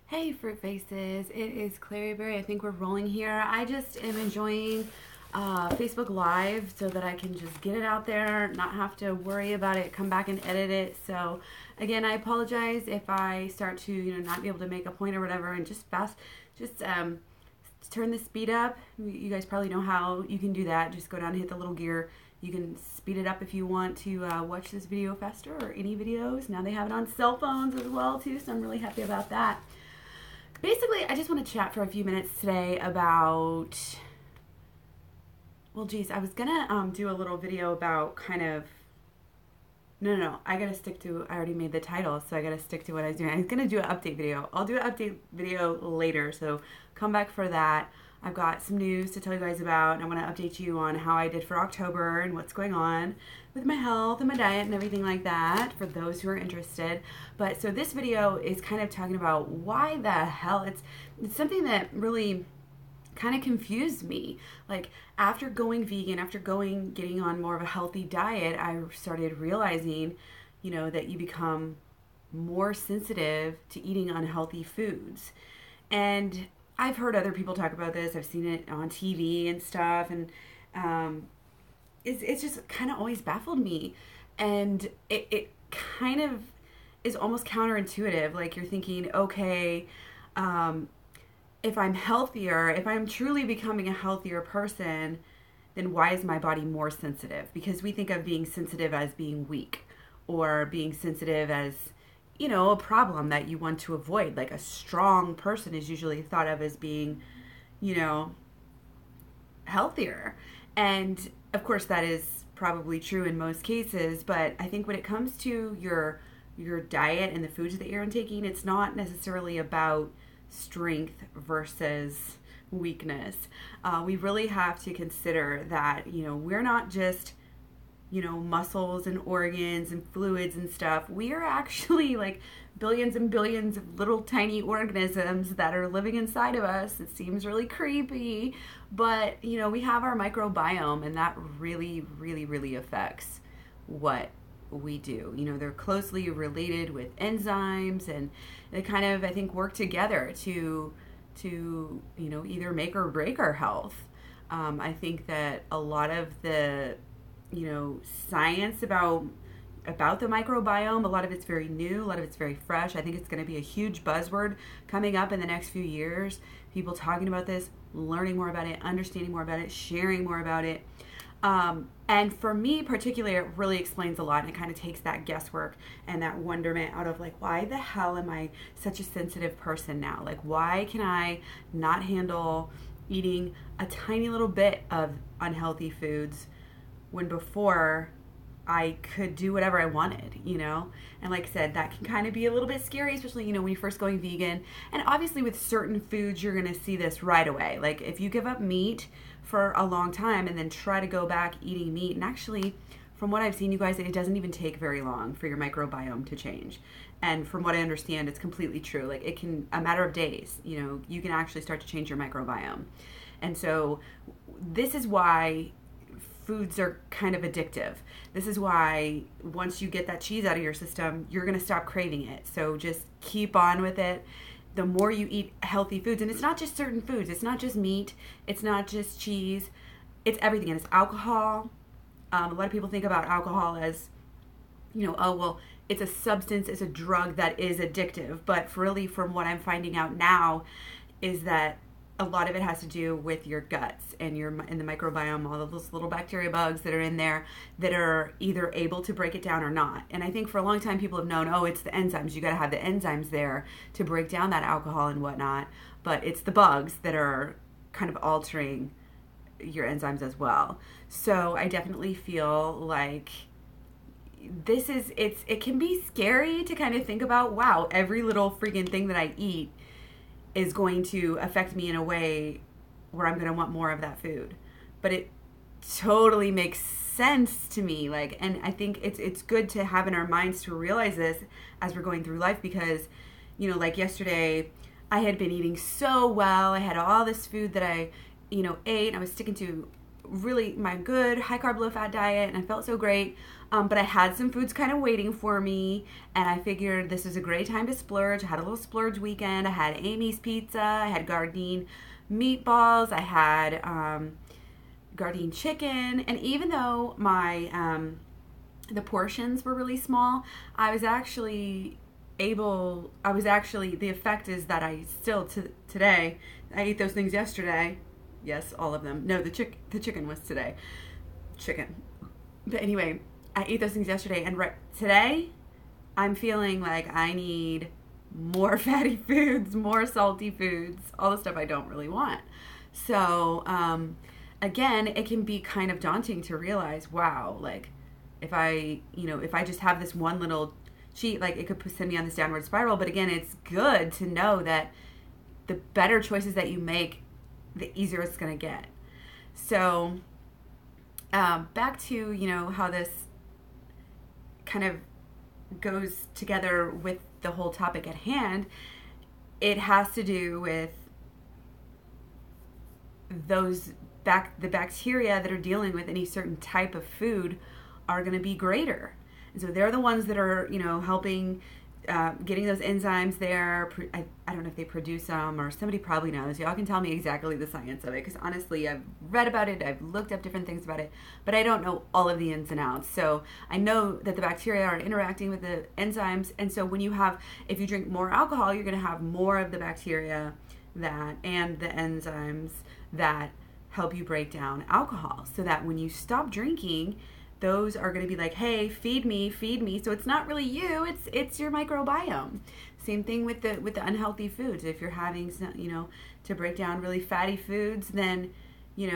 Hey Fruit Faces, it is Clary Berry. I think we're rolling here. I just am enjoying Facebook Live so that I can just get it out there, not have to worry about it, come back and edit it. So again, I apologize if I start to, not be able to make a point or whatever, and just turn the speed up. You guys probably know how you can do that. Just go down and hit the little gear. You can speed it up if you want to watch this video faster or any videos. Now they have it on cell phones as well too, so I'm really happy about that. Basically, I just want to chat for a few minutes today about, well, geez, I was gonna do a little video about kind of, no, I gotta stick to, I already made the title, so I gotta stick to what I was doing. I was gonna do an update video. I'll do an update video later, so come back for that. I've got some news to tell you guys about, and I want to update you on how I did for October and what's going on with my health and my diet and everything like that for those who are interested. But so this video is kind of talking about why the hell it's something that really kind of confused me. Like after going vegan, getting on more of a healthy diet, I started realizing, that you become more sensitive to eating unhealthy foods. And I've heard other people talk about this. I've seen it on TV and stuff, and it's just kind of always baffled me. And it kind of is almost counterintuitive. Like you're thinking, okay, if I'm healthier, if I'm truly becoming a healthier person, then why is my body more sensitive? Because we think of being sensitive as being weak, or being sensitive as a problem that you want to avoid. Like a strong person is usually thought of as being, healthier. And of course that is probably true in most cases, but I think when it comes to your diet and the foods that you're taking, it's not necessarily about strength versus weakness. We really have to consider that, we're not just muscles and organs and fluids and stuff. We are actually like billions and billions of little tiny organisms that are living inside of us. It seems really creepy, but we have our microbiome, and that really, really, really affects what we do. They're closely related with enzymes, and they kind of, I think, work together to either make or break our health. I think that a lot of the science about the microbiome, a lot of it's very new, a lot of it's very fresh. I think it's going to be a huge buzzword coming up in the next few years. People talking about this, learning more about it, understanding more about it, sharing more about it. And for me particularly, it really explains a lot, and it kind of takes that guesswork and that wonderment out of like, why the hell am I such a sensitive person now? Like, why can I not handle eating a tiny little bit of unhealthy foods when before I could do whatever I wanted, And like I said, that can kind of be a little bit scary, especially, when you're first going vegan. And obviously with certain foods, you're going to see this right away. Like if you give up meat for a long time and then try to go back eating meat, and actually from what I've seen, you guys, it doesn't even take very long for your microbiome to change. And from what I understand, it's completely true. Like it can, a matter of days, you can actually start to change your microbiome. And so this is why foods are kind of addictive. This is why once you get that cheese out of your system, you're going to stop craving it. So just keep on with it. The more you eat healthy foods, and it's not just certain foods, it's not just meat, it's not just cheese, it's everything. And it's alcohol. A lot of people think about alcohol as, oh, well, it's a substance, it's a drug that is addictive. But really, from what I'm finding out now, is that a lot of it has to do with your guts and in the microbiome, all of those little bacteria bugs that are in there that are either able to break it down or not. And I think for a long time people have known, oh, it's the enzymes. You got to have the enzymes there to break down that alcohol and whatnot. But it's the bugs that are kind of altering your enzymes as well. So I definitely feel like it can be scary to kind of think about, wow, every little freaking thing that I eat is going to affect me in a way where I'm going to want more of that food. But it totally makes sense to me. And I think it's good to have in our minds to realize this as we're going through life, because, like yesterday, I had been eating so well. I had all this food that I, ate. I was sticking to really my good high carb, low fat diet, and I felt so great. But I had some foods kind of waiting for me, and I figured this was a great time to splurge. I had a little splurge weekend. I had Amy's Pizza. I had Gardein meatballs. I had Gardein chicken. And even though my the portions were really small, the effect is that I still, today, I ate those things yesterday. Yes, all of them. No, the chicken was today. Chicken. But anyway, I ate those things yesterday, and today, I'm feeling like I need more fatty foods, more salty foods, all the stuff I don't really want. So, again, it can be kind of daunting to realize, wow, like, if I just have this one little cheat, like, it could send me on this downward spiral. But again, it's good to know that the better choices that you make, the easier it's going to get. So, back to, how this kind of goes together with the whole topic at hand. It has to do with the bacteria that are dealing with any certain type of food are going to be greater. And so they're the ones that are, helping getting those enzymes there. I don't know if they produce them, or somebody probably knows. Y'all can tell me exactly the science of it, because honestly, I've read about it, I've looked up different things about it, but I don't know all of the ins and outs. So I know that the bacteria are interacting with the enzymes, and so if you drink more alcohol, you're going to have more of the bacteria and the enzymes that help you break down alcohol, so that when you stop drinking, those are going to be like, hey, feed me. So it's not really you, it's your microbiome. Same thing with the unhealthy foods. If you're having, to break down really fatty foods, then, if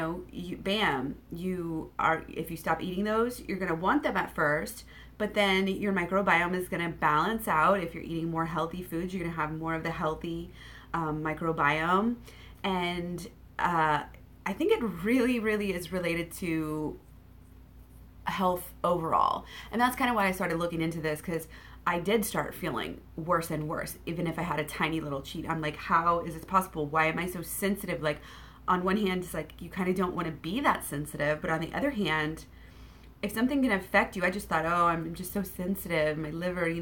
you stop eating those, you're going to want them at first, but then your microbiome is going to balance out. If you're eating more healthy foods, you're going to have more of the healthy microbiome. And I think it really, really is related to health overall. And that's kind of why I started looking into this, because I did start feeling worse and worse. Even if I had a tiny little cheat, I'm like, how is this possible? Why am I so sensitive? Like, on one hand, it's like you kind of don't want to be that sensitive, but on the other hand, if something can affect you, I just thought, oh, I'm just so sensitive, my liver,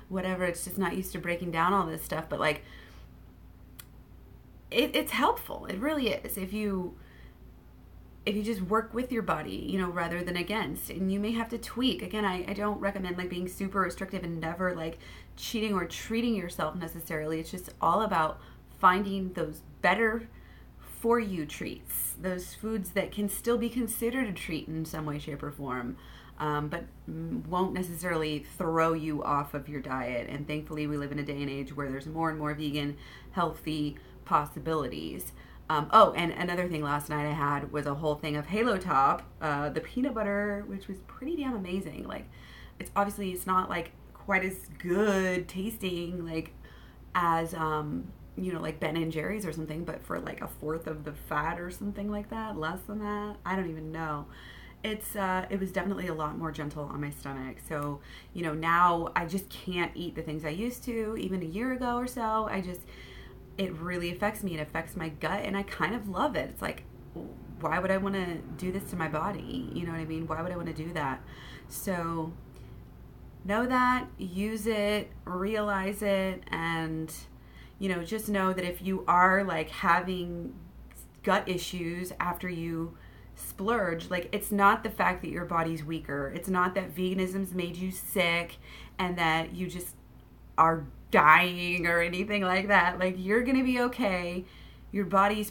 whatever, it's just not used to breaking down all this stuff. But like, it's helpful. It really is. If you just work with your body, rather than against, and you may have to tweak. Again, I don't recommend like being super restrictive and never like cheating or treating yourself necessarily. It's just all about finding those better for you treats, those foods that can still be considered a treat in some way, shape, or form, but won't necessarily throw you off of your diet. And thankfully, we live in a day and age where there's more and more vegan, healthy possibilities. And another thing last night I had was a whole thing of Halo Top, the peanut butter, which was pretty damn amazing. Like, it's not like quite as good tasting, like, as, like Ben and Jerry's or something, but for like a fourth of the fat or something like that, less than that. I don't even know. It was definitely a lot more gentle on my stomach. So, now I just can't eat the things I used to, even a year ago or so. It really affects me. It affects my gut, and I kind of love it. It's like, why would I want to do this to my body? You know what I mean? Why would I want to do that? So know that, use it, realize it, and, just know that if you are like having gut issues after you splurge, like, it's not the fact that your body's weaker. It's not that veganism's made you sick and that you just are dying or anything like that. Like, you're going to be okay. Your body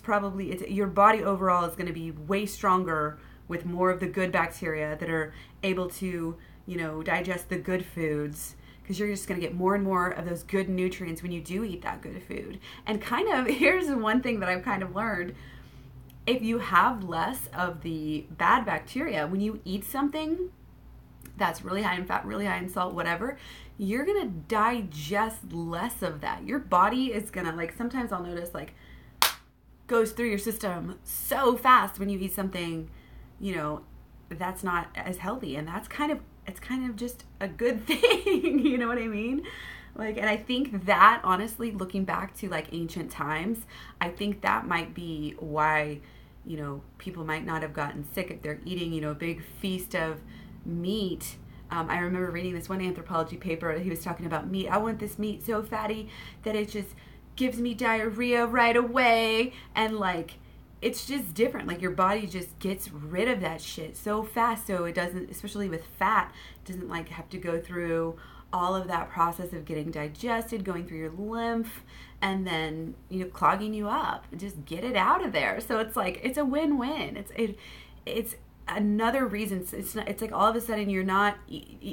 overall is going to be way stronger with more of the good bacteria that are able to, digest the good foods, because you're just going to get more and more of those good nutrients when you do eat that good food. And kind of, here's one thing that I've kind of learned. If you have less of the bad bacteria, when you eat something that's really high in fat, really high in salt, whatever, you're going to digest less of that. Your body is going to, like, sometimes I'll notice, like, goes through your system so fast when you eat something, that's not as healthy. And it's kind of just a good thing. You know what I mean? Like, and I think that, honestly, looking back to like ancient times, I think that might be why, you know, people might not have gotten sick if they're eating, you know, a big feast of meat. I remember reading this one anthropology paper. He was talking about meat. I want this meat so fatty that it just gives me diarrhea right away. And like, it's just different. Like, your body just gets rid of that shit so fast. So it doesn't, especially with fat, doesn't like have to go through all of that process of getting digested, going through your lymph, and then, you know, clogging you up. Just get it out of there. So it's like, it's a win-win. It's another reason. It's not, it's like all of a sudden you're not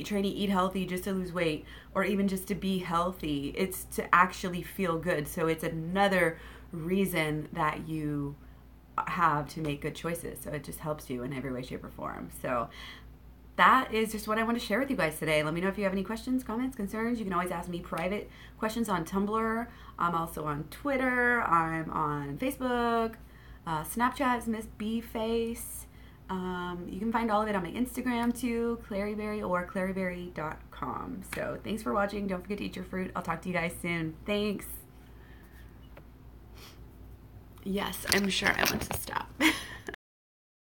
trying to eat healthy just to lose weight or even just to be healthy. It's to actually feel good. So it's another reason that you have to make good choices. So it just helps you in every way, shape, or form. So that is just what I want to share with you guys today. Let me know if you have any questions, comments, concerns. You can always ask me private questions on Tumblr. I'm also on Twitter. I'm on Facebook. Snapchat is Miss B Face. You can find all of it on my Instagram too, Claryberry or claryberry.com. So thanks for watching. Don't forget to eat your fruit. I'll talk to you guys soon. Thanks. Yes, I'm sure I want to stop.